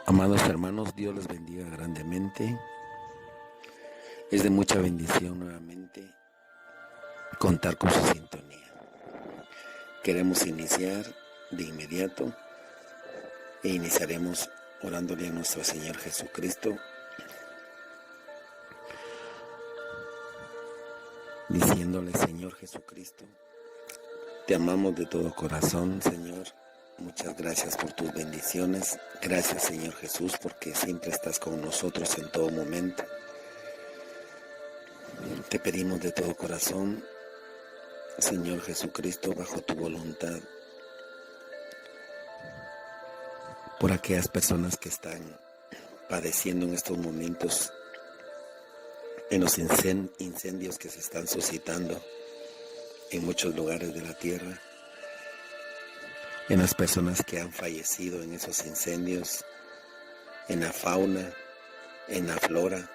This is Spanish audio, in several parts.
Amados hermanos, Dios les bendiga grandemente. Es de mucha bendición nuevamente contar con su sintonía. Queremos iniciar de inmediato e iniciaremos orándole a nuestro Señor Jesucristo, diciéndole: Señor Jesucristo, te amamos de todo corazón, Señor. Muchas gracias por tus bendiciones. Gracias, Señor Jesús, porque siempre estás con nosotros en todo momento. Te pedimos de todo corazón, Señor Jesucristo, bajo tu voluntad, por aquellas personas que están padeciendo en estos momentos en los incendios que se están suscitando en muchos lugares de la tierra, en las personas que han fallecido en esos incendios, en la fauna, en la flora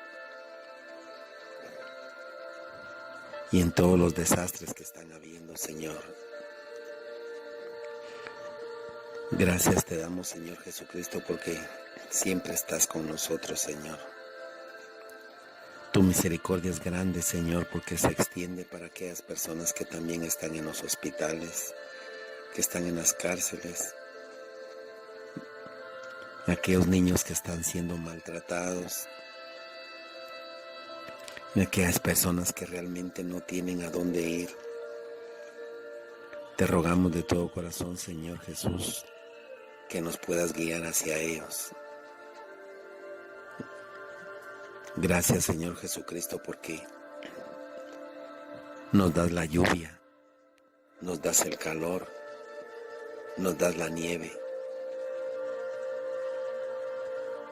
y en todos los desastres que están habiendo, Señor. Gracias te damos, Señor Jesucristo, porque siempre estás con nosotros, Señor. Tu misericordia es grande, Señor, porque se extiende para aquellas personas que también están en los hospitales, que están en las cárceles, aquellos niños que están siendo maltratados, aquellas personas que realmente no tienen a dónde ir. Te rogamos de todo corazón, Señor Jesús, que nos puedas guiar hacia ellos. Gracias, Señor Jesucristo, porque nos das la lluvia, nos das el calor, nos das la nieve.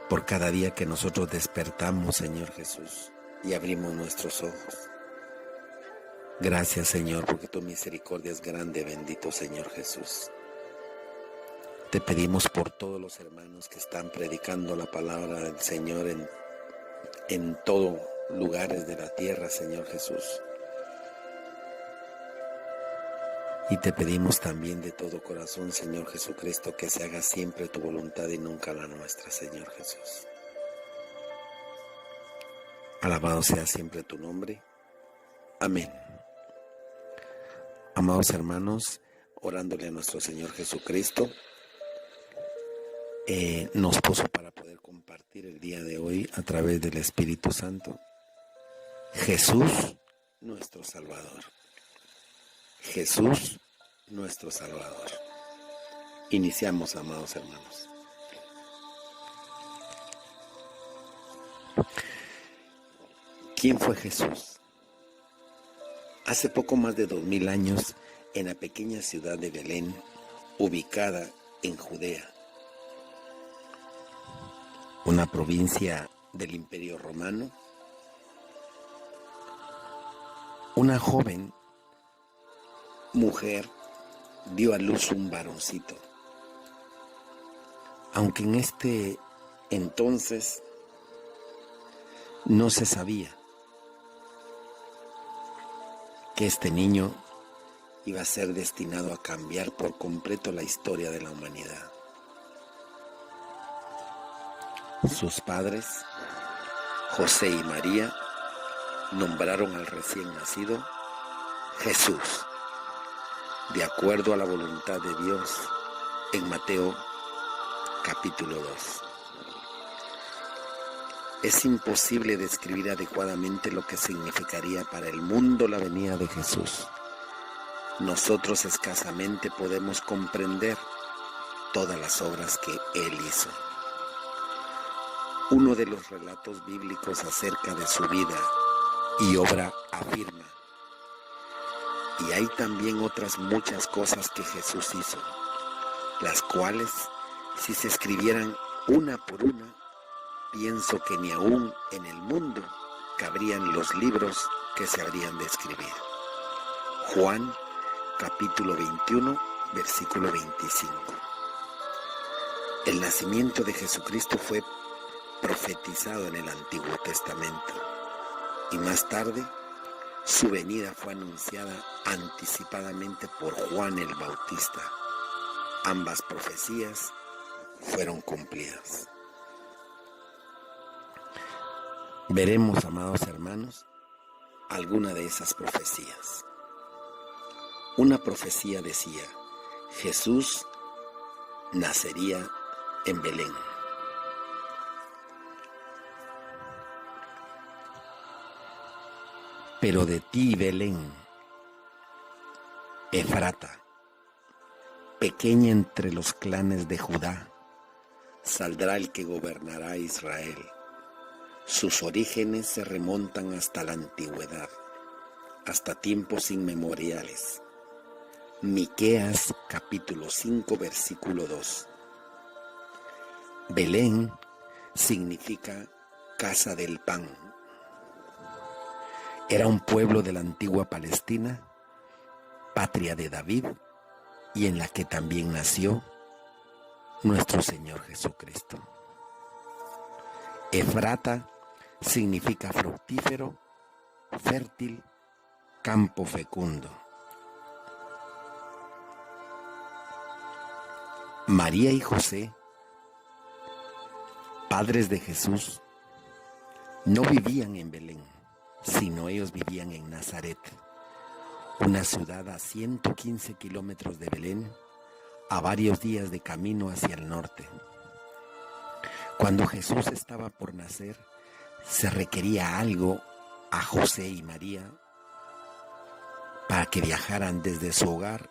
Por cada día que nosotros despertamos, Señor Jesús, y abrimos nuestros ojos. Gracias, Señor, porque tu misericordia es grande, bendito Señor Jesús. Te pedimos por todos los hermanos que están predicando la palabra del Señor en todos lugares de la tierra, Señor Jesús. Y te pedimos también de todo corazón, Señor Jesucristo, que se haga siempre tu voluntad y nunca la nuestra, Señor Jesús. Alabado sea siempre tu nombre. Amén. Amados hermanos, orándole a nuestro Señor Jesucristo, nos puso para poder compartir el día de hoy a través del Espíritu Santo. Jesús, nuestro Salvador. Jesús, nuestro Salvador. Iniciamos, amados hermanos. ¿Quién fue Jesús? Hace poco más de 2000 años, en la pequeña ciudad de Belén, ubicada en Judea, una provincia del Imperio Romano, una joven mujer dio a luz un varoncito. Aunque en este entonces no se sabía que este niño iba a ser destinado a cambiar por completo la historia de la humanidad. Sus padres, José y María, nombraron al recién nacido Jesús, de acuerdo a la voluntad de Dios, en Mateo capítulo 2. Es imposible describir adecuadamente lo que significaría para el mundo la venida de Jesús. Nosotros escasamente podemos comprender todas las obras que Él hizo. Uno de los relatos bíblicos acerca de su vida y obra afirma: y hay también otras muchas cosas que Jesús hizo, las cuales, si se escribieran una por una, pienso que ni aún en el mundo cabrían los libros que se habrían de escribir. Juan, capítulo 21, versículo 25. El nacimiento de Jesucristo fue profetizado en el Antiguo Testamento, y más tarde su venida fue anunciada anticipadamente por Juan el Bautista. Ambas profecías fueron cumplidas. Veremos, amados hermanos, alguna de esas profecías. Una profecía decía: Jesús nacería en Belén. Pero de ti, Belén, Efrata, pequeña entre los clanes de Judá, saldrá el que gobernará a Israel. Sus orígenes se remontan hasta la antigüedad, hasta tiempos inmemoriales. Miqueas capítulo 5 versículo 2. Belén significa casa del pan. Era un pueblo de la antigua Palestina, patria de David, y en la que también nació nuestro Señor Jesucristo. Efrata significa fructífero, fértil, campo fecundo. María y José, padres de Jesús, no vivían en Belén, sino ellos vivían en Nazaret, una ciudad a 115 kilómetros de Belén, a varios días de camino hacia el norte. Cuando Jesús estaba por nacer, se requería algo a José y María para que viajaran desde su hogar,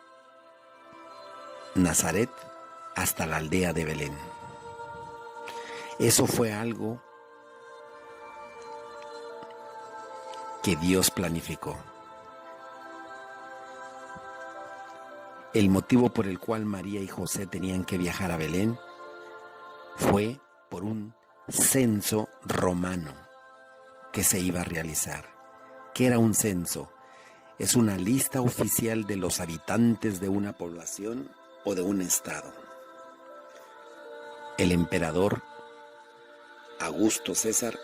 Nazaret, hasta la aldea de Belén. Eso fue algo que Dios planificó. El motivo por el cual María y José tenían que viajar a Belén fue por un censo romano que se iba a realizar. ¿Qué era un censo? Es una lista oficial de los habitantes de una población o de un estado. El emperador Augusto César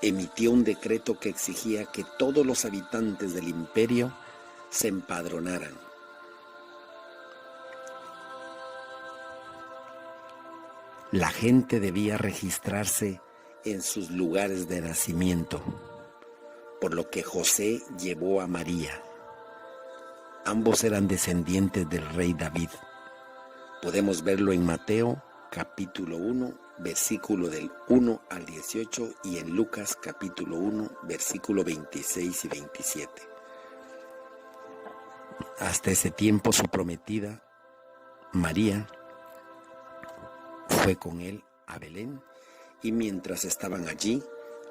emitió un decreto que exigía que todos los habitantes del imperio se empadronaran. La gente debía registrarse en sus lugares de nacimiento, por lo que José llevó a María. Ambos eran descendientes del rey David. Podemos verlo en Mateo capítulo 1, versículo del 1 al 18 y en Lucas capítulo 1, versículo 26 y 27. Hasta ese tiempo su prometida, María, fue con él a Belén y mientras estaban allí,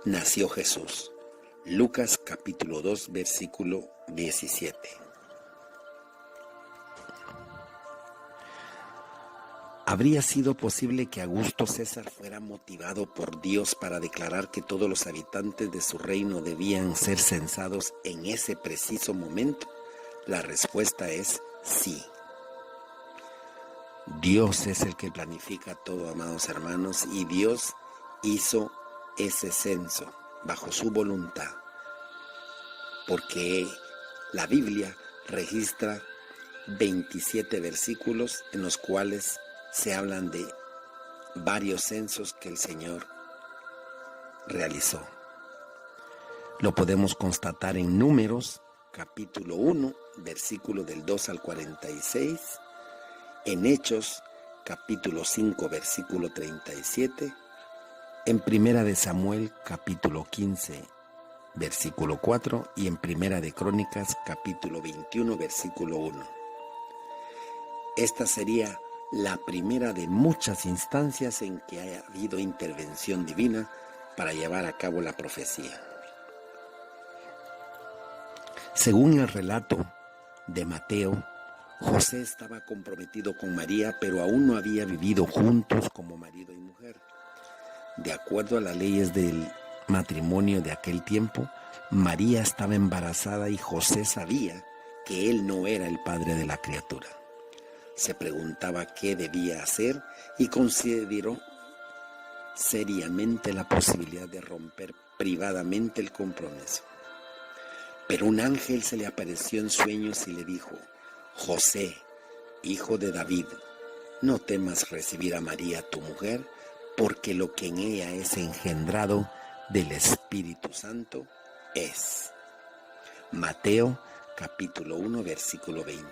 nació Jesús. Lucas capítulo 2, versículo 17. ¿Habría sido posible que Augusto César fuera motivado por Dios para declarar que todos los habitantes de su reino debían ser censados en ese preciso momento? La respuesta es sí. Dios es el que planifica todo, amados hermanos, y Dios hizo ese censo bajo su voluntad, porque la Biblia registra 27 versículos en los cuales se hablan de varios censos que el Señor realizó. Lo podemos constatar en Números, capítulo 1, versículo del 2 al 46, en Hechos, capítulo 5, versículo 37, en Primera de Samuel, capítulo 15, versículo 4, y en Primera de Crónicas, capítulo 21, versículo 1. Esta sería la primera de muchas instancias en que haya habido intervención divina para llevar a cabo la profecía. Según el relato de Mateo, José estaba comprometido con María, pero aún no había vivido juntos como marido y mujer. De acuerdo a las leyes del matrimonio de aquel tiempo, María estaba embarazada y José sabía que él no era el padre de la criatura. Se preguntaba qué debía hacer y consideró seriamente la posibilidad de romper privadamente el compromiso. Pero un ángel se le apareció en sueños y le dijo: José, hijo de David, no temas recibir a María tu mujer, porque lo que en ella es engendrado del Espíritu Santo es. Mateo capítulo 1 versículo 20.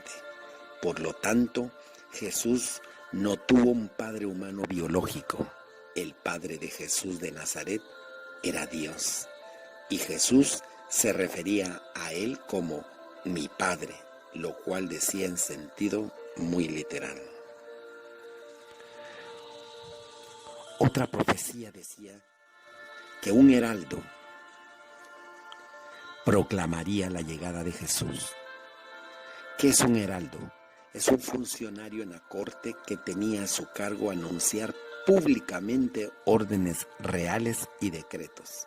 Por lo tanto, Jesús no tuvo un padre humano biológico. El padre de Jesús de Nazaret era Dios. Y Jesús se refería a él como mi padre, lo cual decía en sentido muy literal. Otra profecía decía que un heraldo proclamaría la llegada de Jesús. ¿Qué es un heraldo? Es un funcionario en la corte que tenía a su cargo anunciar públicamente órdenes reales y decretos.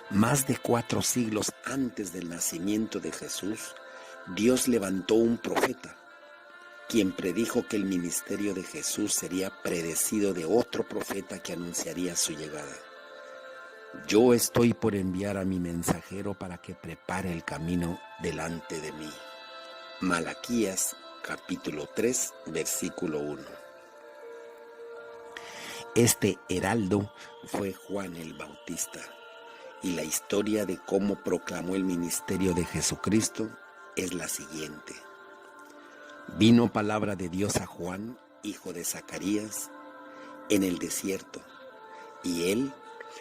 Más de 4 siglos antes del nacimiento de Jesús, Dios levantó un profeta, quien predijo que el ministerio de Jesús sería predecido de otro profeta que anunciaría su llegada. Yo estoy por enviar a mi mensajero para que prepare el camino delante de mí. Malaquías capítulo 3, versículo 1. Este heraldo fue Juan el Bautista, y la historia de cómo proclamó el ministerio de Jesucristo es la siguiente. Vino palabra de Dios a Juan, hijo de Zacarías, en el desierto, y él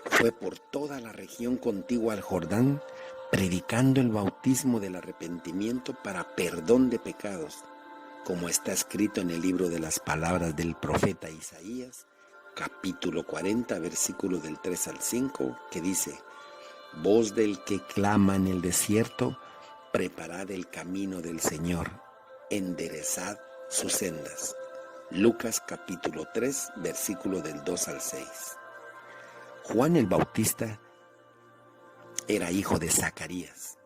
fue por toda la región contigua al Jordán, predicando el bautismo del arrepentimiento para perdón de pecados, como está escrito en el libro de las palabras del profeta Isaías, capítulo 40, versículo del 3 al 5, que dice: voz del que clama en el desierto, preparad el camino del Señor, enderezad sus sendas. Lucas capítulo 3, versículo del 2 al 6. Juan el Bautista era hijo de Zacarías.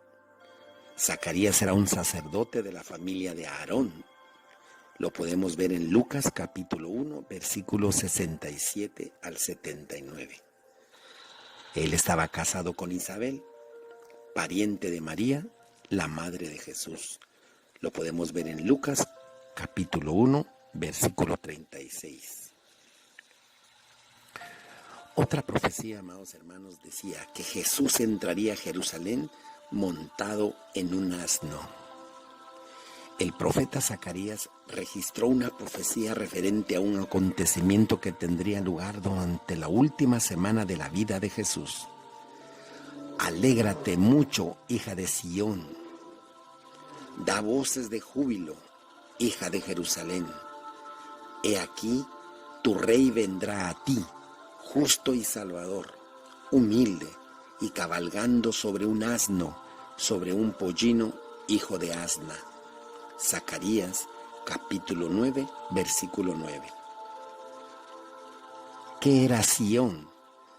Zacarías era un sacerdote de la familia de Aarón. Lo podemos ver en Lucas capítulo 1, versículos 67 al 79. Él estaba casado con Isabel, pariente de María, la madre de Jesús. Lo podemos ver en Lucas capítulo 1, versículo 36. Otra profecía, amados hermanos, decía que Jesús entraría a Jerusalén montado en un asno. El profeta Zacarías registró una profecía referente a un acontecimiento que tendría lugar durante la última semana de la vida de Jesús. Alégrate mucho, hija de Sión. Da voces de júbilo, hija de Jerusalén. He aquí, tu rey vendrá a ti, justo y salvador, humilde y cabalgando sobre un asno, sobre un pollino, hijo de asna. Zacarías capítulo 9, versículo 9. ¿Qué era Sión?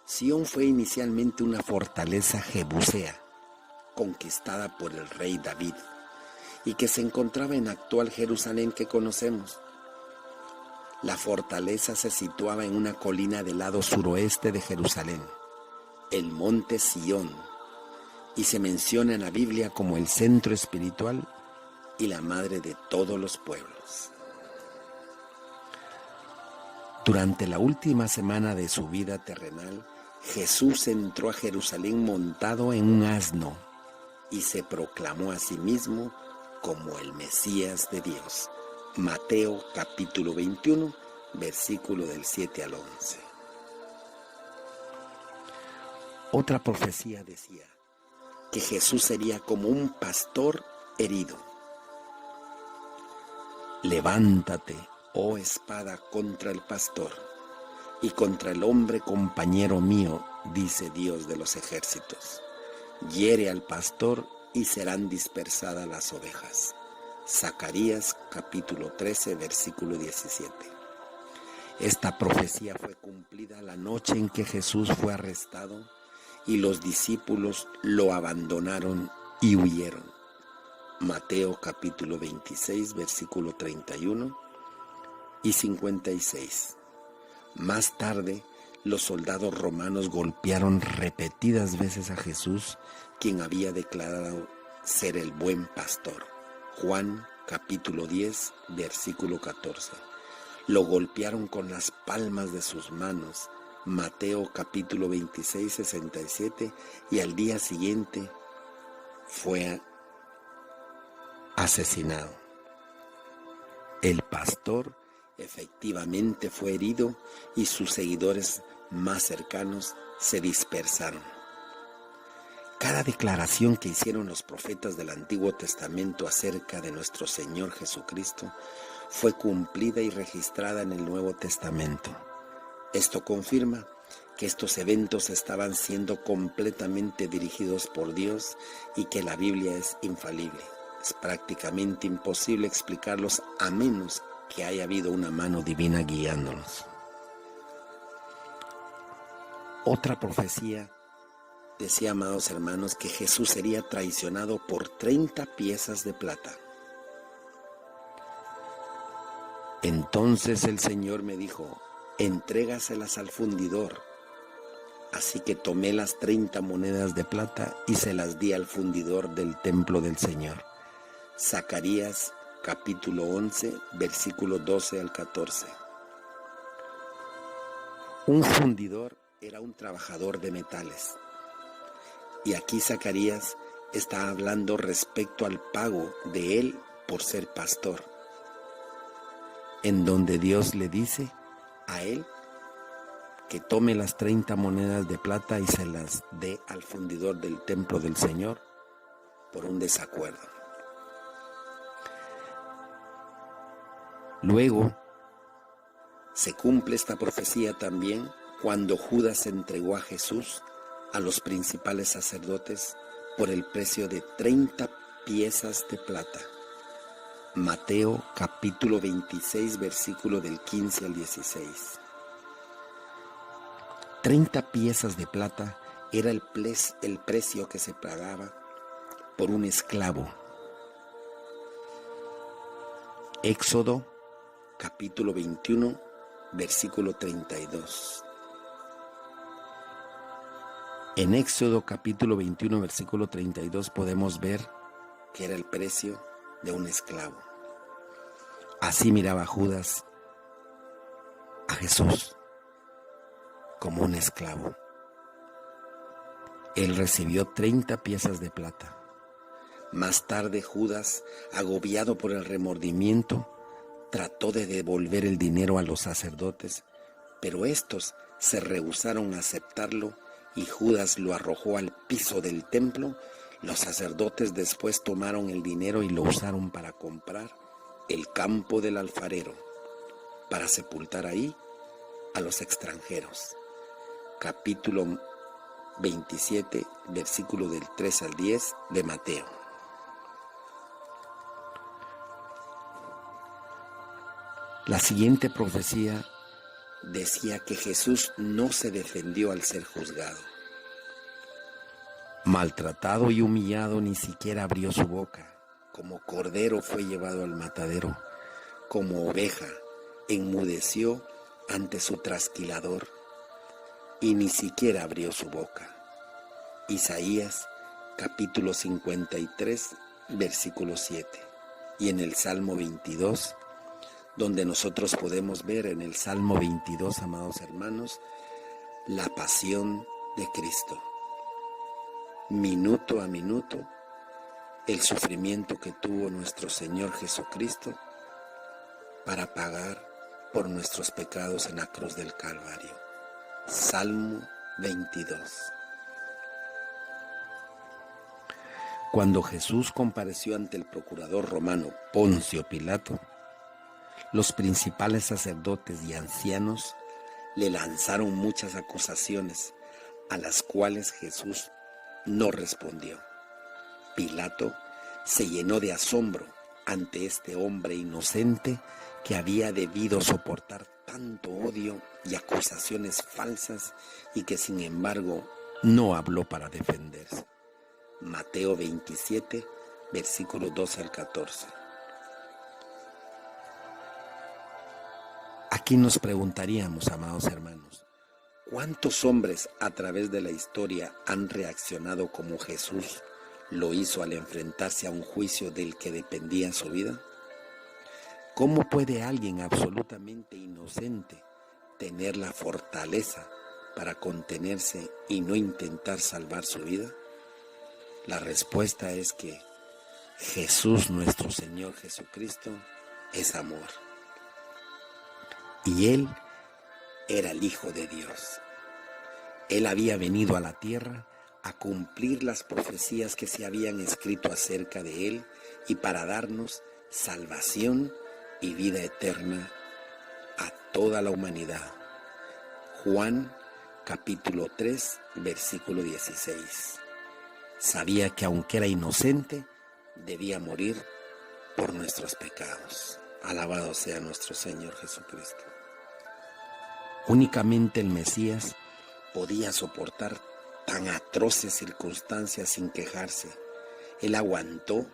Sión fue inicialmente una fortaleza jebusea, conquistada por el rey David, y que se encontraba en actual Jerusalén que conocemos. La fortaleza se situaba en una colina del lado suroeste de Jerusalén, el monte Sión, y se menciona en la Biblia como el centro espiritual y la madre de todos los pueblos. Durante la última semana de su vida terrenal, Jesús entró a Jerusalén montado en un asno y se proclamó a sí mismo como el Mesías de Dios. Mateo capítulo 21, versículo del 7 al 11. Otra profecía decía que Jesús sería como un pastor herido. Levántate, oh espada, contra el pastor y contra el hombre compañero mío, dice Dios de los ejércitos. Hiere al pastor y serán dispersadas las ovejas. Zacarías capítulo 13, versículo 17. Esta profecía fue cumplida la noche en que Jesús fue arrestado y los discípulos lo abandonaron y huyeron. Mateo capítulo 26, versículo 31 y 56. Más tarde, los soldados romanos golpearon repetidas veces a Jesús, quien había declarado ser el buen pastor. Juan capítulo 10, versículo 14. Lo golpearon con las palmas de sus manos Mateo capítulo 26, 67, y al día siguiente fue asesinado. El pastor efectivamente fue herido y sus seguidores más cercanos se dispersaron. Cada declaración que hicieron los profetas del Antiguo Testamento acerca de nuestro Señor Jesucristo fue cumplida y registrada en el Nuevo Testamento. Esto confirma que estos eventos estaban siendo completamente dirigidos por Dios y que la Biblia es infalible. Es prácticamente imposible explicarlos a menos que haya habido una mano divina guiándonos. Otra profecía decía, amados hermanos, que Jesús sería traicionado por 30 piezas de plata. Entonces el Señor me dijo: entrégaselas al fundidor. Así que tomé las 30 monedas de plata y se las di al fundidor del templo del Señor. Zacarías capítulo 11, versículos 12 al 14. Un fundidor era un trabajador de metales. Y aquí Zacarías está hablando respecto al pago de él por ser pastor, en donde Dios le dice a él que tome las 30 monedas de plata y se las dé al fundidor del templo del Señor por un desacuerdo. Luego se cumple esta profecía también cuando Judas entregó a Jesús a los principales sacerdotes por el precio de 30 piezas de plata. Mateo capítulo 26, versículo del 15 al 16. 30 piezas de plata era el precio que se pagaba por un esclavo. Éxodo capítulo 21, versículo 32. En Éxodo capítulo 21, versículo 32 podemos ver que era el precio de un esclavo. Así miraba Judas a Jesús, como un esclavo. Él recibió 30 piezas de plata. Más tarde Judas, agobiado por el remordimiento, trató de devolver el dinero a los sacerdotes, pero estos se rehusaron a aceptarlo y Judas lo arrojó al piso del templo. Los sacerdotes después tomaron el dinero y lo usaron para comprar el campo del alfarero, para sepultar ahí a los extranjeros. Capítulo 27, versículo del 3 al 10 de Mateo. La siguiente profecía decía que Jesús no se defendió al ser juzgado. Maltratado y humillado, ni siquiera abrió su boca. Como cordero fue llevado al matadero. Como oveja, enmudeció ante su trasquilador y ni siquiera abrió su boca. Isaías capítulo 53, versículo 7. Y en el Salmo 22, donde nosotros podemos ver en el Salmo 22, amados hermanos, la pasión de Cristo. Minuto a minuto, el sufrimiento que tuvo nuestro Señor Jesucristo para pagar por nuestros pecados en la cruz del Calvario. Salmo 22. Cuando Jesús compareció ante el procurador romano Poncio Pilato, los principales sacerdotes y ancianos le lanzaron muchas acusaciones, a las cuales Jesús no respondió. Pilato se llenó de asombro ante este hombre inocente que había debido soportar tanto odio y acusaciones falsas y que sin embargo no habló para defenderse. Mateo 27, versículos 12 al 14. Aquí nos preguntaríamos, amados hermanos, ¿cuántos hombres a través de la historia han reaccionado como Jesús lo hizo al enfrentarse a un juicio del que dependía su vida? ¿Cómo puede alguien absolutamente inocente tener la fortaleza para contenerse y no intentar salvar su vida? La respuesta es que Jesús, nuestro Señor Jesucristo, es amor. Y Él era el Hijo de Dios. Él había venido a la tierra a cumplir las profecías que se habían escrito acerca de Él y para darnos salvación y vida eterna a toda la humanidad. Juan capítulo 3, versículo 16. Sabía que aunque era inocente, debía morir por nuestros pecados. Alabado sea nuestro Señor Jesucristo. Únicamente el Mesías podía soportar tan atroces circunstancias sin quejarse. Él aguantó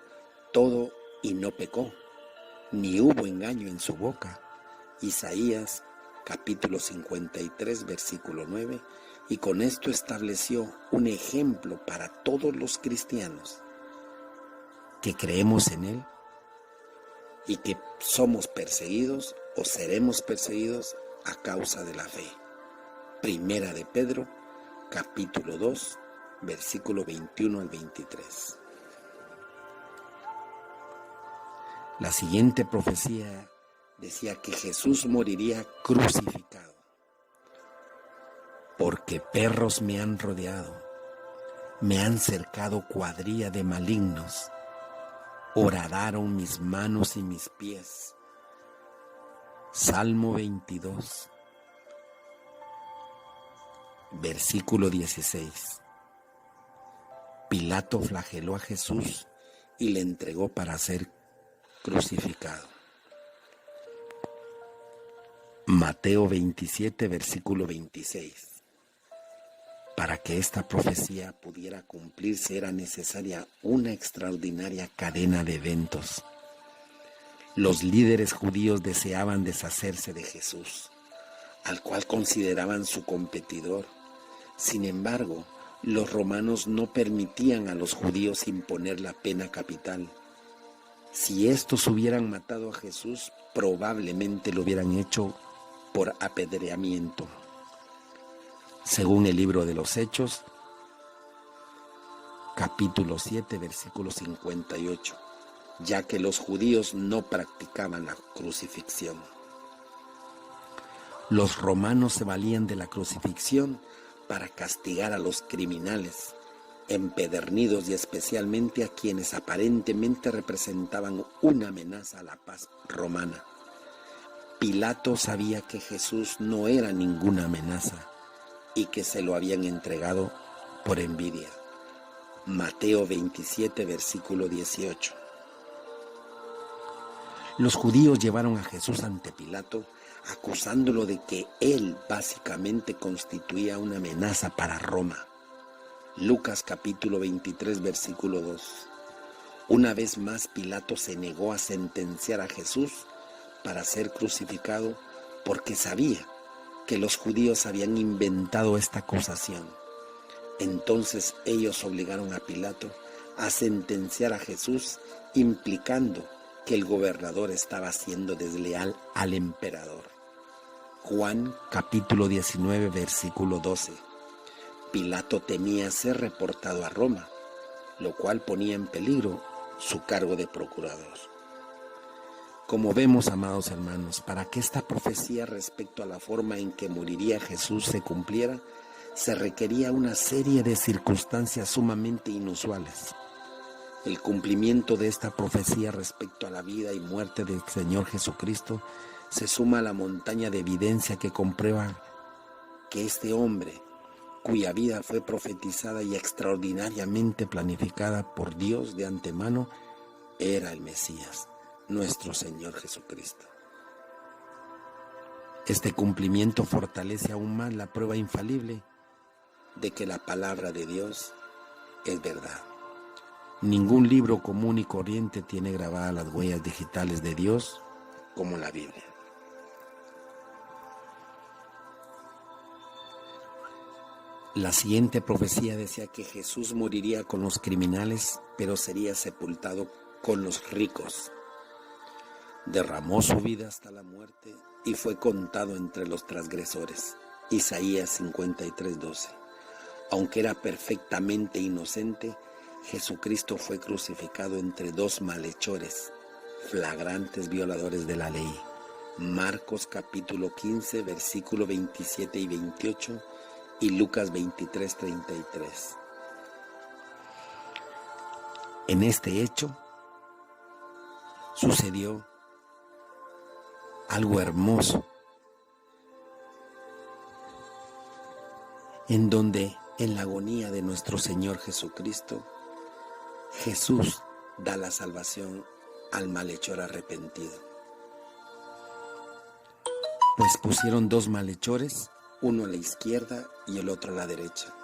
todo y no pecó, ni hubo engaño en su boca. Isaías capítulo 53, versículo 9, y con esto estableció un ejemplo para todos los cristianos que creemos en Él y que somos perseguidos o seremos perseguidos a causa de la fe. Primera de Pedro, capítulo 2, versículo 21 al 23. La siguiente profecía decía que Jesús moriría crucificado. Porque perros me han rodeado, me han cercado cuadrilla de malignos, horadaron mis manos y mis pies. Salmo 22, versículo 16. Pilato flageló a Jesús y le entregó para ser crucificado. Mateo 27, versículo 26. Para que esta profecía pudiera cumplirse era necesaria una extraordinaria cadena de eventos. Los líderes judíos deseaban deshacerse de Jesús, al cual consideraban su competidor. Sin embargo, los romanos no permitían a los judíos imponer la pena capital. Si estos hubieran matado a Jesús, probablemente lo hubieran hecho por apedreamiento. Según el libro de los Hechos, capítulo 7, versículo 58, ya que los judíos no practicaban la crucifixión. Los romanos se valían de la crucifixión para castigar a los criminales, empedernidos y especialmente a quienes aparentemente representaban una amenaza a la paz romana. Pilato sabía que Jesús no era ninguna amenaza y que se lo habían entregado por envidia. Mateo 27, versículo 18. Los judíos llevaron a Jesús ante Pilato, acusándolo de que él básicamente constituía una amenaza para Roma. Lucas capítulo 23, versículo 2. Una vez más Pilato se negó a sentenciar a Jesús para ser crucificado porque sabía que los judíos habían inventado esta acusación. Entonces ellos obligaron a Pilato a sentenciar a Jesús, implicando que el gobernador estaba siendo desleal al emperador. Juan capítulo 19, versículo 12. Pilato temía ser reportado a Roma, lo cual ponía en peligro su cargo de procurador. Como vemos, amados hermanos, para que esta profecía respecto a la forma en que moriría Jesús se cumpliera, se requería una serie de circunstancias sumamente inusuales. El cumplimiento de esta profecía respecto a la vida y muerte del Señor Jesucristo se suma a la montaña de evidencia que comprueba que este hombre, cuya vida fue profetizada y extraordinariamente planificada por Dios de antemano, era el Mesías, nuestro Señor Jesucristo. Este cumplimiento fortalece aún más la prueba infalible de que la palabra de Dios es verdad. Ningún libro común y corriente tiene grabadas las huellas digitales de Dios como la Biblia. La siguiente profecía decía que Jesús moriría con los criminales, pero sería sepultado con los ricos. Derramó su vida hasta la muerte y fue contado entre los transgresores. Isaías 53:12. Aunque era perfectamente inocente, Jesucristo fue crucificado entre dos malhechores, flagrantes violadores de la ley. Marcos capítulo 15, versículo 27 y 28 y Lucas 23:33. En este hecho sucedió algo hermoso, en donde en la agonía de nuestro Señor Jesucristo, Jesús da la salvación al malhechor arrepentido. Pues pusieron dos malhechores, uno a la izquierda y el otro a la derecha.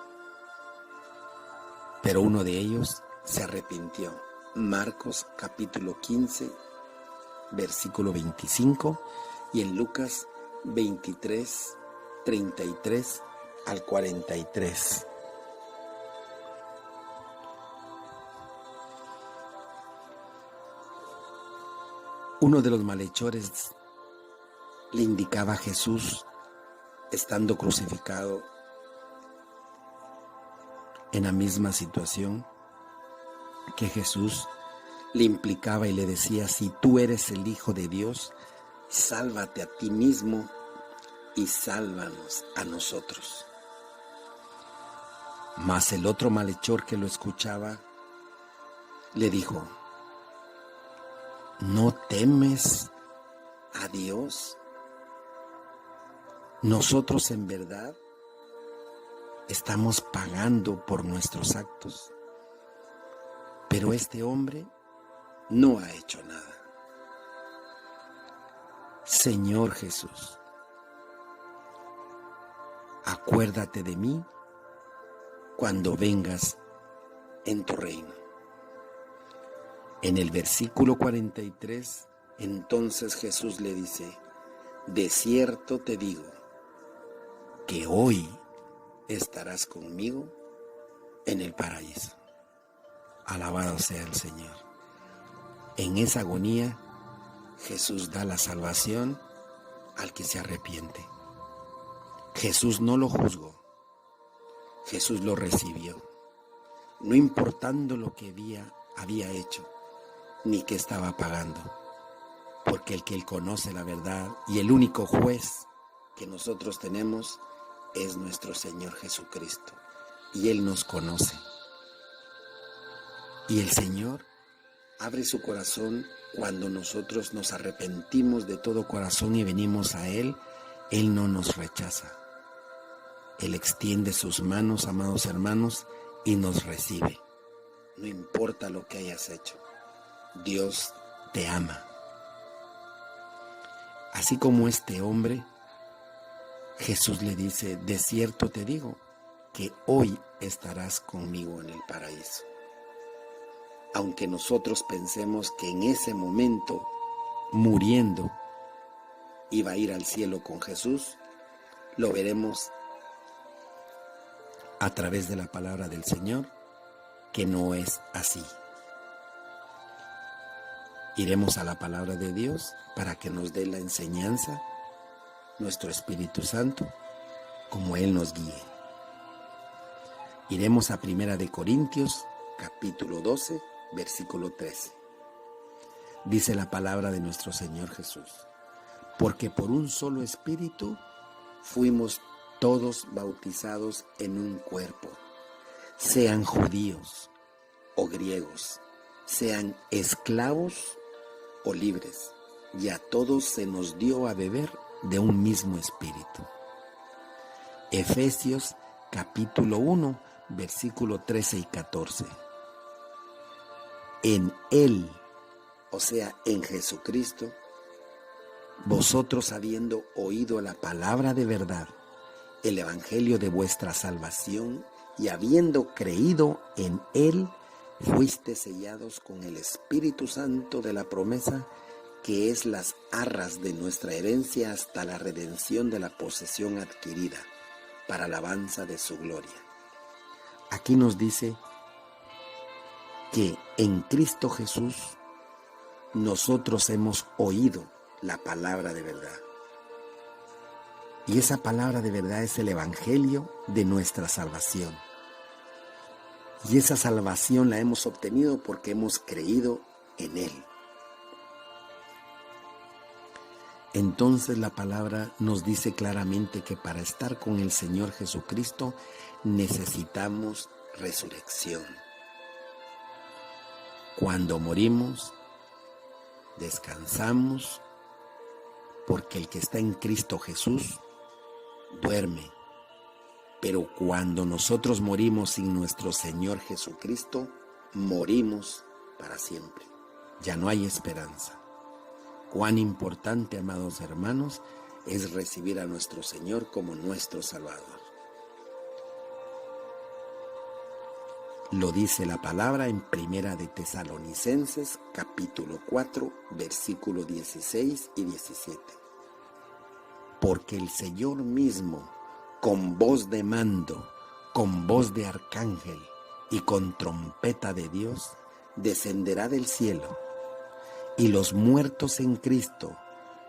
Pero uno de ellos se arrepintió. Marcos capítulo 15, versículo 25 y en Lucas 23, 33 al 43. Uno de los malhechores le indicaba a Jesús, estando crucificado en la misma situación, que Jesús le implicaba y le decía: si tú eres el Hijo de Dios, sálvate a ti mismo y sálvanos a nosotros. Mas el otro malhechor que lo escuchaba le dijo: ¿no temes a Dios? Nosotros en verdad estamos pagando por nuestros actos, pero este hombre no ha hecho nada. Señor Jesús, acuérdate de mí cuando vengas en tu reino. En el versículo 43, entonces Jesús le dice: de cierto te digo que hoy estarás conmigo en el paraíso. Alabado sea el Señor. En esa agonía, Jesús da la salvación al que se arrepiente. Jesús no lo juzgó, Jesús lo recibió, no importando lo que había hecho, ni que estaba pagando, porque el que Él conoce la verdad y el único juez que nosotros tenemos es nuestro Señor Jesucristo, y Él nos conoce. Y el Señor abre su corazón cuando nosotros nos arrepentimos de todo corazón y venimos a Él. Él no nos rechaza. Él extiende sus manos, amados hermanos, y nos recibe. No importa lo que hayas hecho, Dios te ama. Así como este hombre, Jesús le dice: de cierto te digo que hoy estarás conmigo en el paraíso. Aunque nosotros pensemos que en ese momento, muriendo, iba a ir al cielo con Jesús, lo veremos a través de la palabra del Señor, que no es así. Iremos a la palabra de Dios para que nos dé la enseñanza, nuestro Espíritu Santo, como Él nos guíe. Iremos a 1 Corintios, capítulo 12, versículo 13. Dice la palabra de nuestro Señor Jesús: porque por un solo Espíritu fuimos todos bautizados en un cuerpo, sean judíos o griegos, sean esclavos o libres, y a todos se nos dio a beber de un mismo espíritu. Efesios capítulo 1, versículo 13 y 14. En Él, o sea, en Jesucristo, vosotros habiendo oído la palabra de verdad, el evangelio de vuestra salvación, y habiendo creído en Él, fuiste sellados con el Espíritu Santo de la promesa, que es las arras de nuestra herencia hasta la redención de la posesión adquirida, para alabanza de su gloria. Aquí nos dice que en Cristo Jesús nosotros hemos oído la palabra de verdad. Y esa palabra de verdad es el evangelio de nuestra salvación. Y esa salvación la hemos obtenido porque hemos creído en Él. Entonces la palabra nos dice claramente que para estar con el Señor Jesucristo necesitamos resurrección. Cuando morimos, descansamos, porque el que está en Cristo Jesús duerme. Pero cuando nosotros morimos sin nuestro Señor Jesucristo, morimos para siempre. Ya no hay esperanza. Cuán importante, amados hermanos, es recibir a nuestro Señor como nuestro Salvador. Lo dice la palabra en Primera de Tesalonicenses, capítulo 4, versículos 16 y 17. Porque el Señor mismo, con voz de mando, con voz de arcángel y con trompeta de Dios, descenderá del cielo. Y los muertos en Cristo,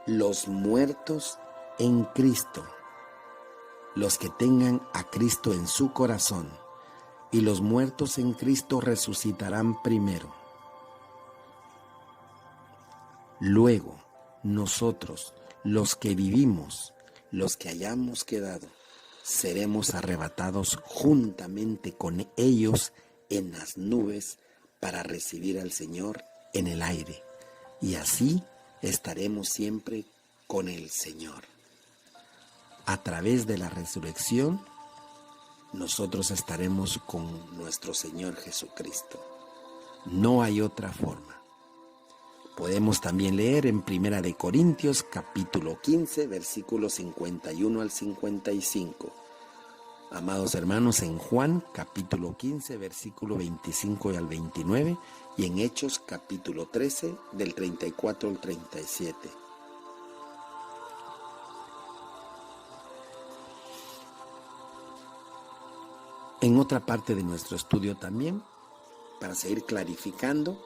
los que tengan a Cristo en su corazón, y los muertos en Cristo resucitarán primero. Luego, nosotros, los que vivimos, los que hayamos quedado, seremos arrebatados juntamente con ellos en las nubes para recibir al Señor en el aire. Y así estaremos siempre con el Señor. A través de la resurrección, nosotros estaremos con nuestro Señor Jesucristo. No hay otra forma. Podemos también leer en Primera de Corintios, capítulo 15, versículos 51 al 55. Amados hermanos, en Juan, capítulo 15, versículo 25 al 29, y en Hechos, capítulo 13, del 34 al 37. En otra parte de nuestro estudio también, para seguir clarificando,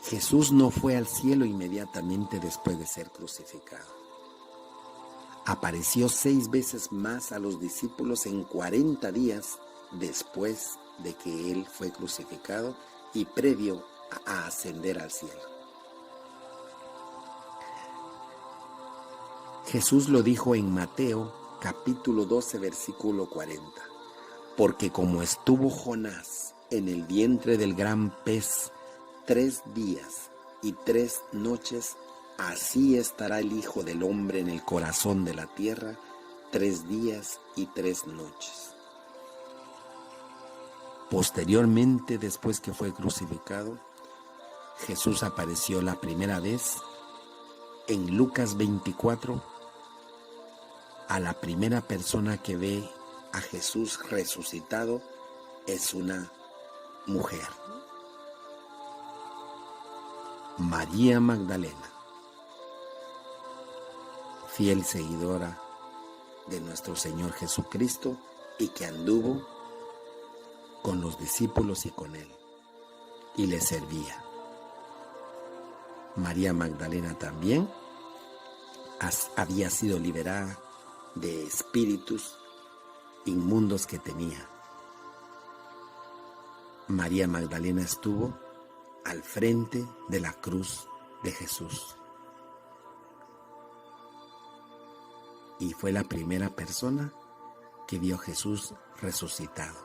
Jesús no fue al cielo inmediatamente después de ser crucificado. Apareció 6 veces más a los discípulos en 40 días después de que Él fue crucificado y previo a ascender al cielo. Jesús lo dijo en Mateo capítulo 12, versículo 40. Porque como estuvo Jonás en el vientre del gran pez 3 días y 3 noches, así estará el Hijo del Hombre en el corazón de la tierra 3 días y 3 noches. Posteriormente, después que fue crucificado, Jesús apareció la primera vez en Lucas 24. A la primera persona que ve a Jesús resucitado es una mujer, María Magdalena, fiel seguidora de nuestro Señor Jesucristo y que anduvo con los discípulos y con Él y le servía. María Magdalena también había sido liberada de espíritus inmundos que tenía. María Magdalena estuvo al frente de la cruz de Jesús y fue la primera persona que vio a Jesús resucitado.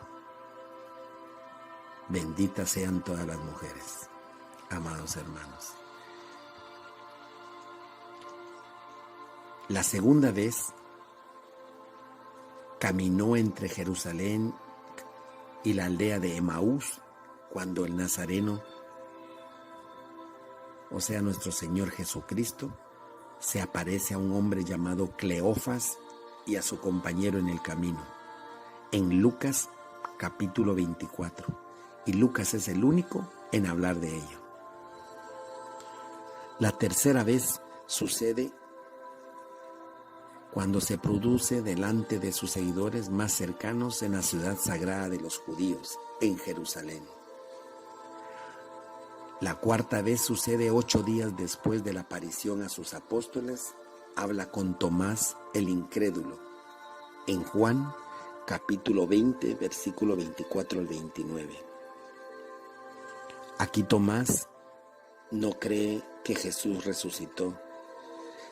Benditas sean todas las mujeres, amados hermanos. La segunda vez caminó entre Jerusalén y la aldea de Emaús cuando el Nazareno, o sea, nuestro Señor Jesucristo, se aparece a un hombre llamado Cleofas y a su compañero en el camino, en Lucas capítulo 24. Y Lucas es el único en hablar de ello. La tercera vez sucede cuando se produce delante de sus seguidores más cercanos en la ciudad sagrada de los judíos, en Jerusalén. La cuarta vez sucede 8 días después de la aparición a sus apóstoles habla con Tomás el incrédulo en Juan capítulo 20, versículo 24 al 29. Aquí Tomás no cree que Jesús resucitó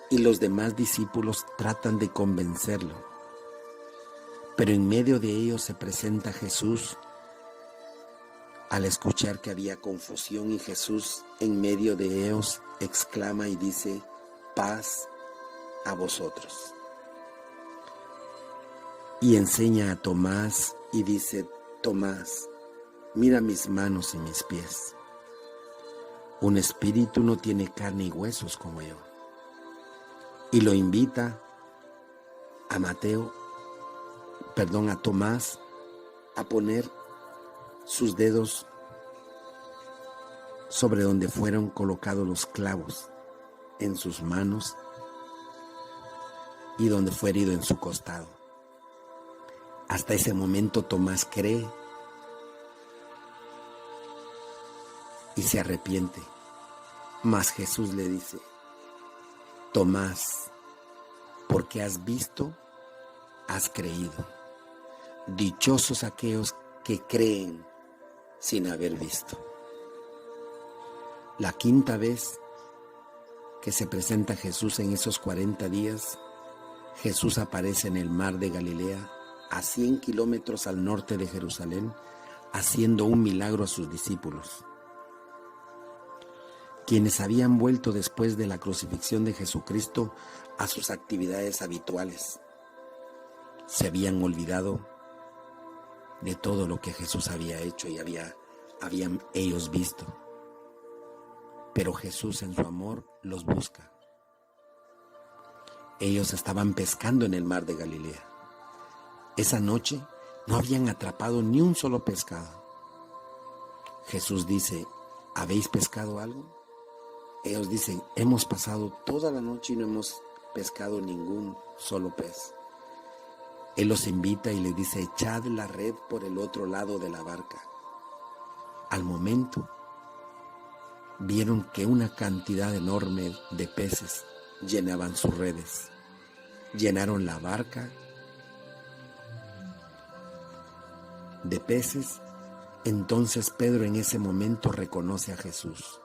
y los demás discípulos tratan de convencerlo. Pero en medio de ellos se presenta Jesús. Al escuchar que había confusión y Jesús en medio de ellos exclama y dice: paz a vosotros. Y enseña a Tomás y dice: Tomás, mira mis manos y mis pies. Un espíritu no tiene carne y huesos como yo. Y lo invita a Tomás a poner sus dedos sobre donde fueron colocados los clavos en sus manos y donde fue herido en su costado. Hasta ese momento Tomás cree y se arrepiente. Mas Jesús le dice: Tomás, porque has visto, has creído. Dichosos aquellos que creen sin haber visto. La quinta vez que se presenta Jesús en esos 40 días, Jesús aparece en el mar de Galilea, a 100 kilómetros al norte de Jerusalén, haciendo un milagro a sus discípulos, quienes habían vuelto después de la crucifixión de Jesucristo a sus actividades habituales. Se habían olvidado de todo lo que Jesús había hecho y habían ellos visto. Pero Jesús en su amor los busca. Ellos estaban pescando en el mar de Galilea. Esa noche no habían atrapado ni un solo pescado. Jesús dice: ¿habéis pescado algo? Ellos dicen: hemos pasado toda la noche y no hemos pescado ningún solo pez. Él los invita y les dice: echad la red por el otro lado de la barca. Al momento, vieron que una cantidad enorme de peces llenaban sus redes. Llenaron la barca de peces. Entonces Pedro en ese momento reconoce a Jesús.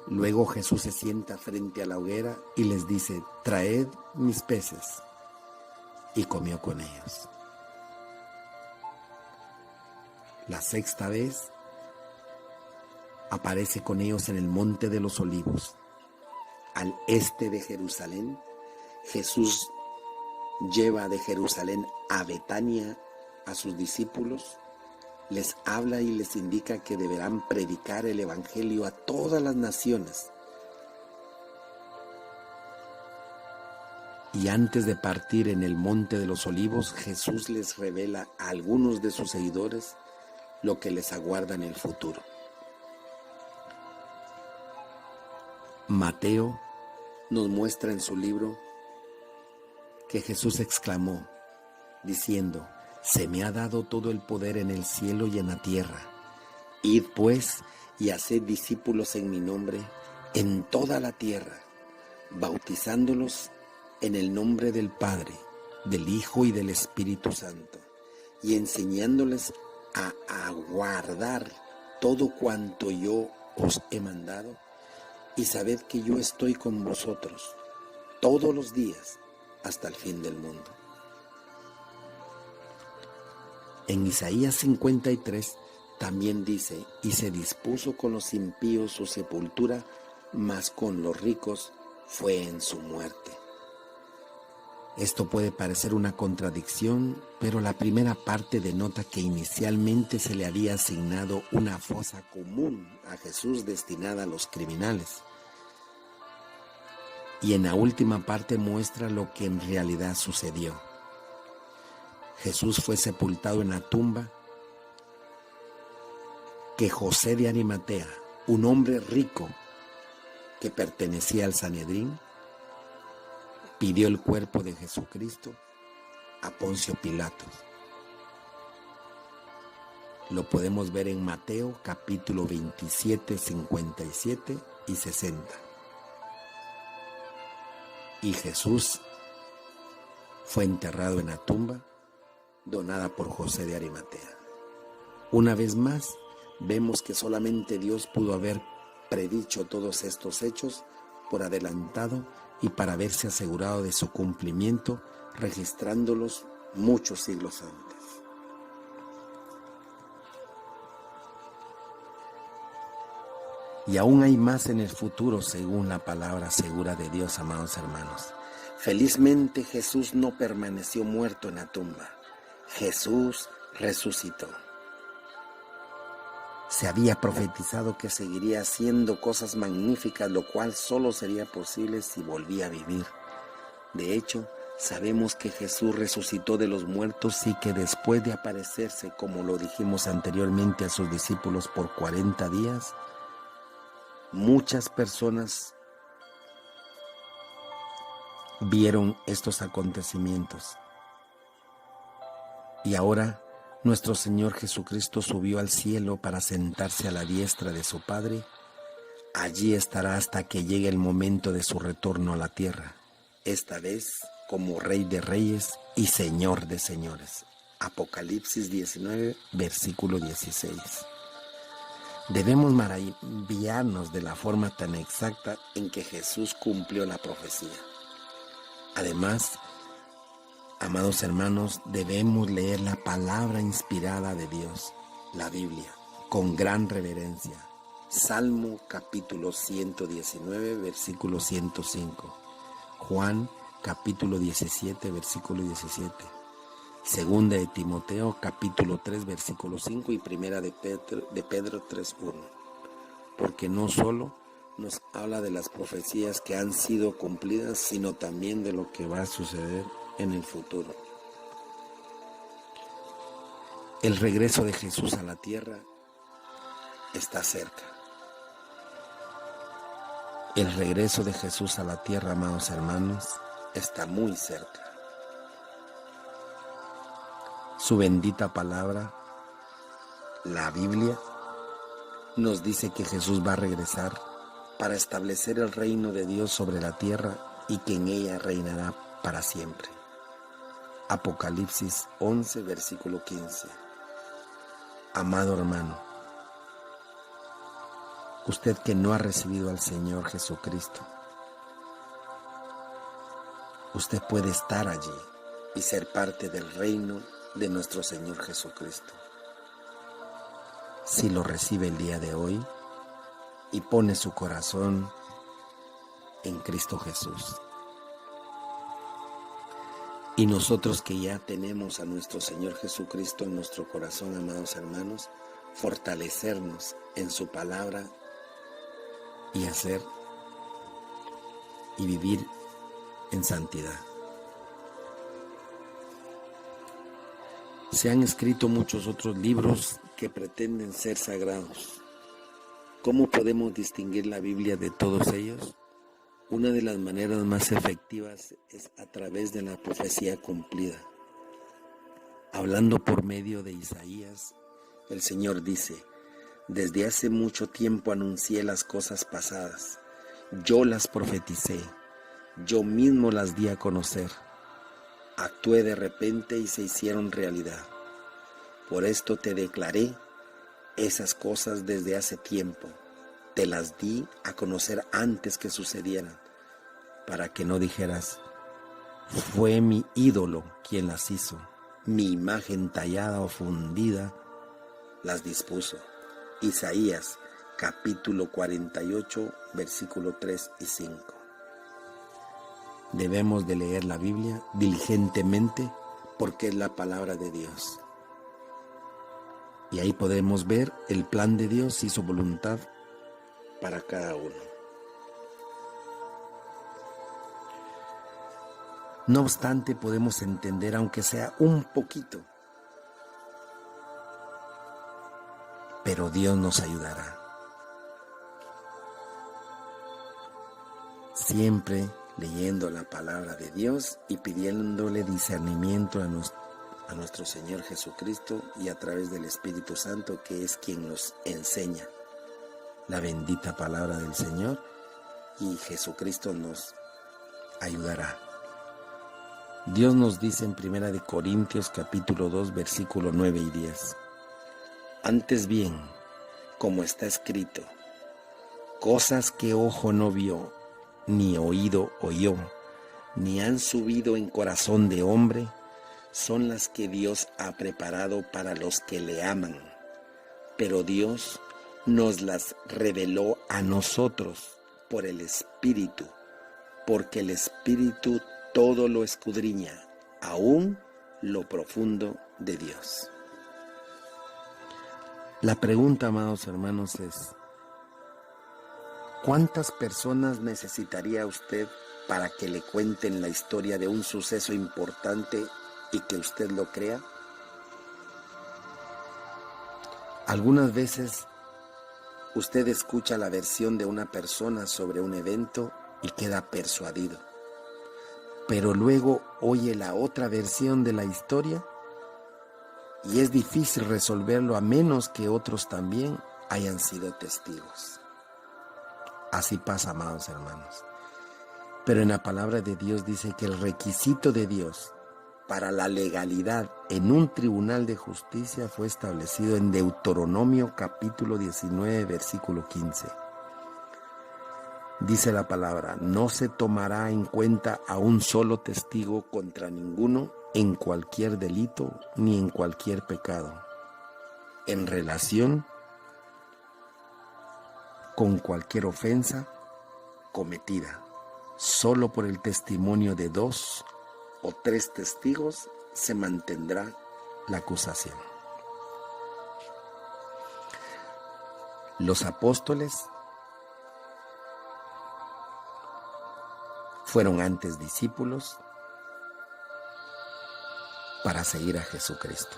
Luego Jesús se sienta frente a la hoguera y les dice: traed mis peces. Y comió con ellos. La sexta vez aparece con ellos en el Monte de los Olivos, al este de Jerusalén. Jesús lleva de Jerusalén a Betania a sus discípulos, les habla y les indica que deberán predicar el evangelio a todas las naciones. Y antes de partir en el Monte de los Olivos, Jesús les revela a algunos de sus seguidores lo que les aguarda en el futuro. Mateo nos muestra en su libro que Jesús exclamó diciendo: se me ha dado todo el poder en el cielo y en la tierra. Id pues y haced discípulos en mi nombre en toda la tierra, bautizándolos en el nombre del Padre, del Hijo y del Espíritu Santo, y enseñándoles a guardar todo cuanto yo os he mandado, y sabed que yo estoy con vosotros todos los días hasta el fin del mundo. En Isaías 53 también dice: y se dispuso con los impíos su sepultura, mas con los ricos fue en su muerte. Esto puede parecer una contradicción, pero la primera parte denota que inicialmente se le había asignado una fosa común a Jesús destinada a los criminales. Y en la última parte muestra lo que en realidad sucedió. Jesús fue sepultado en la tumba que José de Arimatea, un hombre rico que pertenecía al Sanedrín, pidió el cuerpo de Jesucristo a Poncio Pilato. Lo podemos ver en Mateo capítulo 27, 57 y 60. y Jesús fue enterrado en la tumba donada por José de Arimatea. Una vez más, vemos que solamente Dios pudo haber predicho todos estos hechos por adelantado y para haberse asegurado de su cumplimiento, registrándolos muchos siglos antes. Y aún hay más en el futuro según la palabra segura de Dios, amados hermanos. Felizmente Jesús no permaneció muerto en la tumba. Jesús resucitó. Se había profetizado que seguiría haciendo cosas magníficas, lo cual solo sería posible si volvía a vivir. De hecho, sabemos que Jesús resucitó de los muertos y que después de aparecerse, como lo dijimos anteriormente, a sus discípulos por 40 días, muchas personas vieron estos acontecimientos. Y ahora nuestro Señor Jesucristo subió al cielo para sentarse a la diestra de su Padre. Allí estará hasta que llegue el momento de su retorno a la tierra, esta vez como Rey de Reyes y Señor de Señores. Apocalipsis 19, versículo 16. Debemos maravillarnos de la forma tan exacta en que Jesús cumplió la profecía. Además, amados hermanos, debemos leer la palabra inspirada de Dios, la Biblia, con gran reverencia. Salmo capítulo 119, versículo 105. Juan capítulo 17, versículo 17. Segunda de Timoteo capítulo 3, versículo 5 y primera de Pedro 3, 1. Porque no solo nos habla de las profecías que han sido cumplidas, sino también de lo que va a suceder en el futuro. El regreso de Jesús a la tierra está cerca. El regreso de Jesús a la tierra, amados hermanos, está muy cerca. Su bendita palabra, la Biblia, nos dice que Jesús va a regresar para establecer el reino de Dios sobre la tierra y que en ella reinará para siempre. Apocalipsis 11, versículo 15. Amado hermano, usted que no ha recibido al Señor Jesucristo, usted puede estar allí y ser parte del reino de nuestro Señor Jesucristo. Si lo recibe el día de hoy y pone su corazón en Cristo Jesús. Y nosotros que ya tenemos a nuestro Señor Jesucristo en nuestro corazón, amados hermanos, fortalecernos en su palabra y hacer y vivir en santidad. Se han escrito muchos otros libros que pretenden ser sagrados. ¿Cómo podemos distinguir la Biblia de todos ellos? Una de las maneras más efectivas es a través de la profecía cumplida. Hablando por medio de Isaías, el Señor dice: desde hace mucho tiempo anuncié las cosas pasadas, yo las profeticé, yo mismo las di a conocer. Actué de repente y se hicieron realidad. Por esto te declaré esas cosas desde hace tiempo. Te las di a conocer antes que sucedieran, para que no dijeras: fue mi ídolo quien las hizo, mi imagen tallada o fundida las dispuso. Isaías capítulo 48, versículo 3 y 5. Debemos de leer la Biblia diligentemente porque es la palabra de Dios. Y ahí podemos ver el plan de Dios y su voluntad para cada uno. No obstante, podemos entender, aunque sea un poquito, pero Dios nos ayudará. Siempre leyendo la palabra de Dios y pidiéndole discernimiento a nuestro Señor Jesucristo y a través del Espíritu Santo, que es quien nos enseña la bendita palabra del Señor, y Jesucristo nos ayudará. Dios nos dice en 1 Corintios capítulo 2, versículo 9 y 10. Antes bien, como está escrito, cosas que ojo no vio, ni oído oyó, ni han subido en corazón de hombre, son las que Dios ha preparado para los que le aman. Pero Dios nos las reveló a nosotros por el Espíritu, porque el Espíritu todo lo escudriña, aún lo profundo de Dios. La pregunta, amados hermanos, es: ¿cuántas personas necesitaría usted para que le cuenten la historia de un suceso importante y que usted lo crea? Algunas veces usted escucha la versión de una persona sobre un evento y queda persuadido, pero luego oye la otra versión de la historia y es difícil resolverlo a menos que otros también hayan sido testigos. Así pasa, amados hermanos. Pero en la palabra de Dios dice que el requisito de Dios para la legalidad en un tribunal de justicia fue establecido en Deuteronomio capítulo 19, versículo 15. Dice la palabra: no se tomará en cuenta a un solo testigo contra ninguno en cualquier delito ni en cualquier pecado, en relación con cualquier ofensa cometida. Solo por el testimonio de 2 o 3 testigos se mantendrá la acusación. Los apóstoles fueron antes discípulos para seguir a Jesucristo.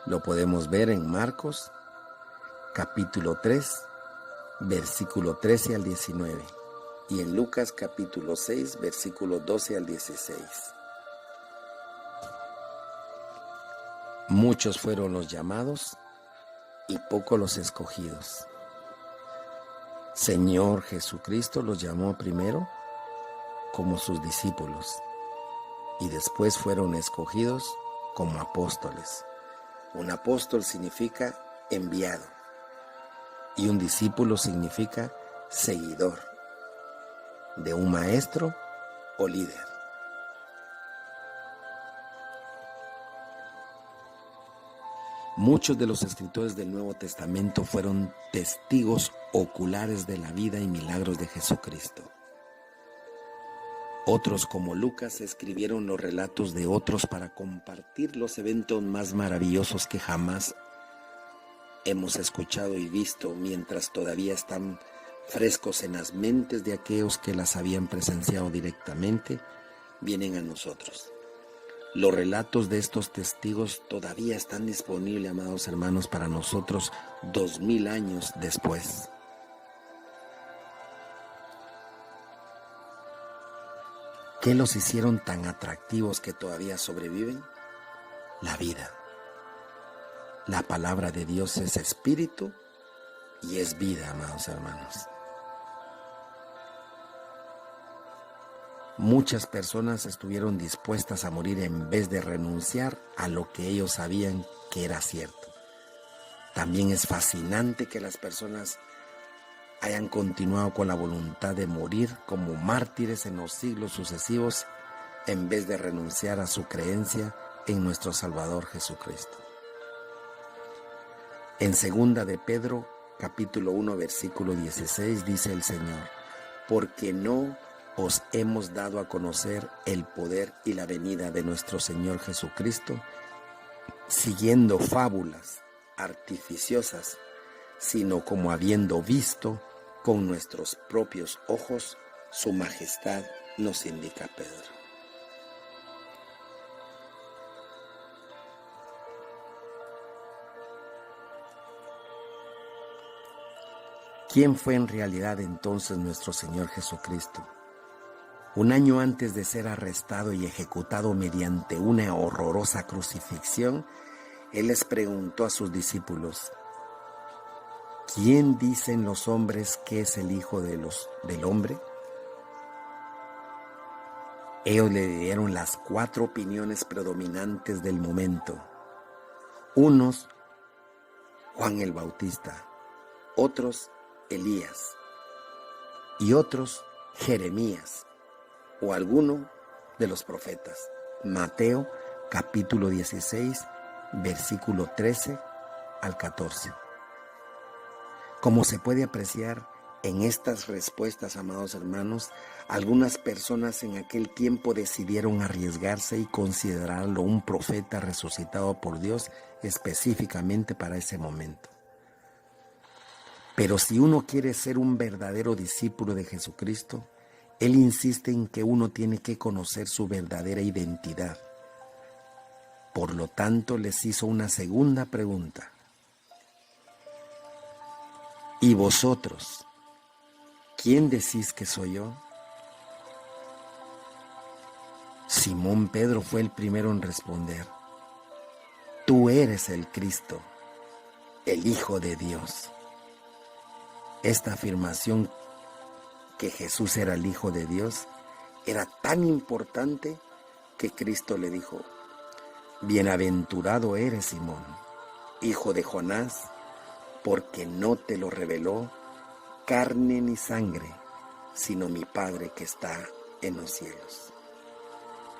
Lo podemos ver en Marcos capítulo 3, versículo 13 al 19, y en Lucas capítulo 6, versículo 12 al 16. Muchos fueron los llamados y pocos los escogidos. Señor Jesucristo los llamó primero como sus discípulos y después fueron escogidos como apóstoles. Un apóstol significa enviado y un discípulo significa seguidor de un maestro o líder. Muchos de los escritores del Nuevo Testamento fueron testigos oculares de la vida y milagros de Jesucristo. Otros, como Lucas, escribieron los relatos de otros para compartir los eventos más maravillosos que jamás hemos escuchado y visto, mientras todavía están frescos en las mentes de aquellos que las habían presenciado directamente, vienen a nosotros. Los relatos de estos testigos todavía están disponibles, amados hermanos, para nosotros 2000 años después. ¿Qué los hicieron tan atractivos que todavía sobreviven? La vida. La palabra de Dios es espíritu y es vida, amados hermanos. Muchas personas estuvieron dispuestas a morir en vez de renunciar a lo que ellos sabían que era cierto. También es fascinante que las personas hayan continuado con la voluntad de morir como mártires en los siglos sucesivos en vez de renunciar a su creencia en nuestro Salvador Jesucristo. En 2 de Pedro, capítulo 1, versículo 16, dice el Señor: porque no os hemos dado a conocer el poder y la venida de nuestro Señor Jesucristo, siguiendo fábulas artificiosas, sino como habiendo visto con nuestros propios ojos su majestad, nos indica Pedro. ¿Quién fue en realidad entonces nuestro Señor Jesucristo? Un año antes de ser arrestado y ejecutado mediante una horrorosa crucifixión, Él les preguntó a sus discípulos: ¿quién dicen los hombres que es el Hijo del Hombre? Ellos le dieron las 4 opiniones predominantes del momento. Unos, Juan el Bautista, otros, Elías, y otros, Jeremías, o alguno de los profetas. Mateo capítulo 16, versículo 13 al 14. Como se puede apreciar en estas respuestas, amados hermanos, algunas personas en aquel tiempo decidieron arriesgarse y considerarlo un profeta resucitado por Dios específicamente para ese momento. Pero si uno quiere ser un verdadero discípulo de Jesucristo, Él insiste en que uno tiene que conocer su verdadera identidad. Por lo tanto, les hizo una segunda pregunta. ¿Y vosotros, quién decís que soy yo? Simón Pedro fue el primero en responder. Tú eres el Cristo, el Hijo de Dios. Esta afirmación que Jesús era el Hijo de Dios era tan importante que Cristo le dijo: bienaventurado eres, Simón, hijo de Jonás, porque no te lo reveló carne ni sangre, sino mi Padre que está en los cielos.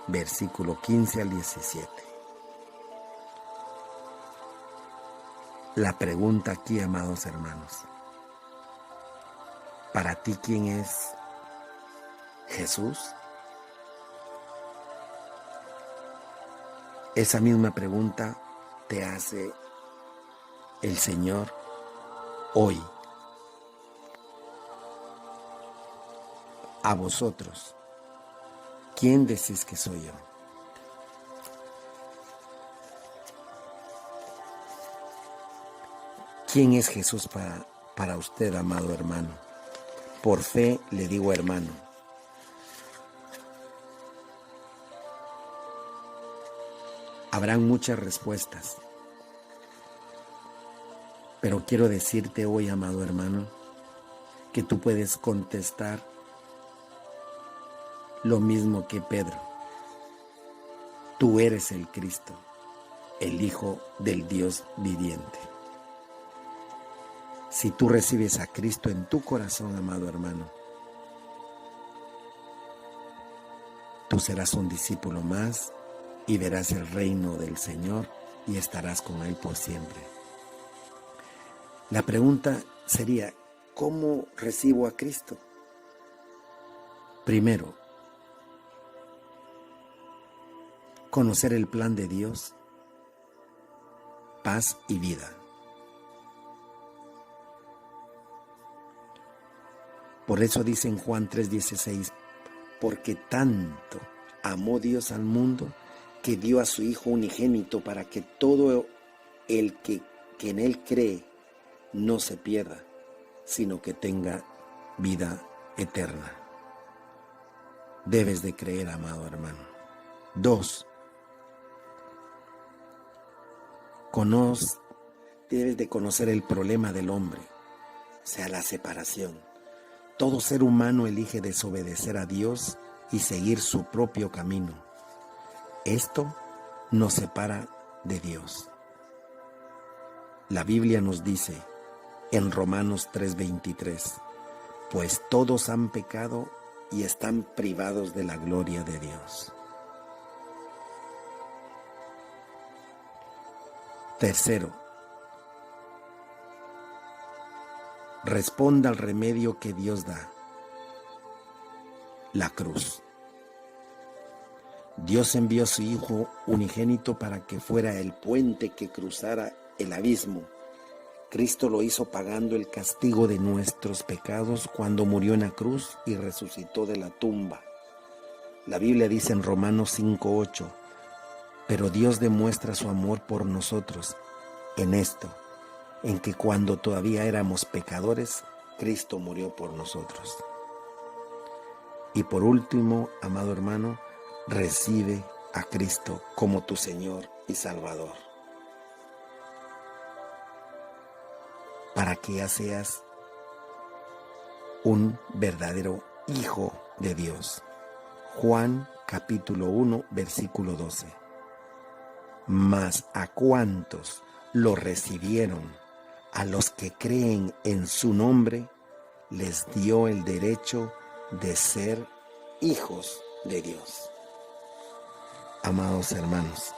Versículo 15 al 17. La pregunta aquí, amados hermanos, ¿para ti quién es Jesús? Esa misma pregunta te hace el Señor hoy. A vosotros, ¿quién decís que soy yo? ¿Quién es Jesús para usted, amado hermano? Por fe le digo, hermano, habrán muchas respuestas, pero quiero decirte hoy, amado hermano, que tú puedes contestar lo mismo que Pedro. Tú eres el Cristo, el Hijo del Dios viviente. Si tú recibes a Cristo en tu corazón, amado hermano, tú serás un discípulo más y verás el reino del Señor y estarás con Él por siempre. La pregunta sería, ¿cómo recibo a Cristo? Primero, conocer el plan de Dios, paz y vida. Por eso dice en Juan 3:16, porque tanto amó Dios al mundo que dio a su Hijo unigénito para que todo el que en Él cree no se pierda, sino que tenga vida eterna. Debes de creer, amado hermano. 2. Debes de conocer el problema del hombre, o sea, la separación. Todo ser humano elige desobedecer a Dios y seguir su propio camino. Esto nos separa de Dios. La Biblia nos dice en Romanos 3:23, pues todos han pecado y están privados de la gloria de Dios. Tercero, responda al remedio que Dios da, la cruz. Dios envió a su Hijo unigénito para que fuera el puente que cruzara el abismo. Cristo lo hizo pagando el castigo de nuestros pecados cuando murió en la cruz y resucitó de la tumba. La Biblia dice en Romanos 5:8, pero Dios demuestra su amor por nosotros en esto, en que cuando todavía éramos pecadores, Cristo murió por nosotros. Y por último, amado hermano, recibe a Cristo como tu Señor y Salvador. para que ya seas un verdadero hijo de Dios. Juan capítulo 1, versículo 12. Mas a cuantos lo recibieron, a los que creen en su nombre, les dio el derecho de ser hijos de Dios. Amados hermanos,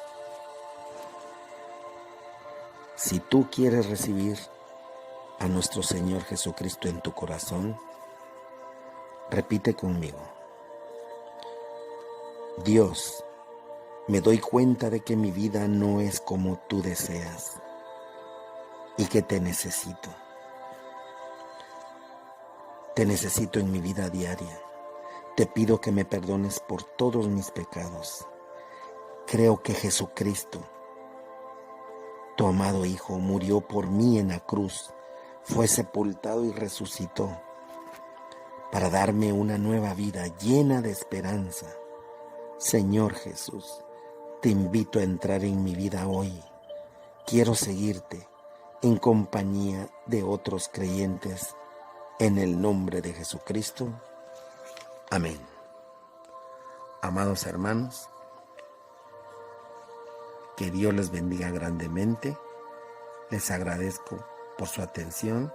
si tú quieres recibir a nuestro Señor Jesucristo en tu corazón, repite conmigo: Dios, me doy cuenta de que mi vida no es como tú deseas y que te necesito. Te necesito en mi vida diaria. Te pido que me perdones por todos mis pecados. Creo que Jesucristo, tu amado Hijo, murió por mí en la cruz, fue sepultado y resucitó para darme una nueva vida llena de esperanza. Señor Jesús, te invito a entrar en mi vida hoy. Quiero seguirte en compañía de otros creyentes. En el nombre de Jesucristo. Amén. Amados hermanos, que Dios les bendiga grandemente. Les agradezco por su atención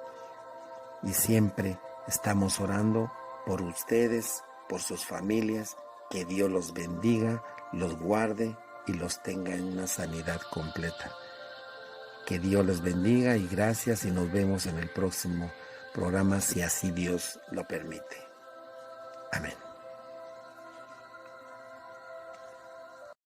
y siempre estamos orando por ustedes, por sus familias. Que Dios los bendiga, los guarde y los tenga en una sanidad completa. Que Dios les bendiga y gracias, y nos vemos en el próximo programa, si así Dios lo permite. Amén.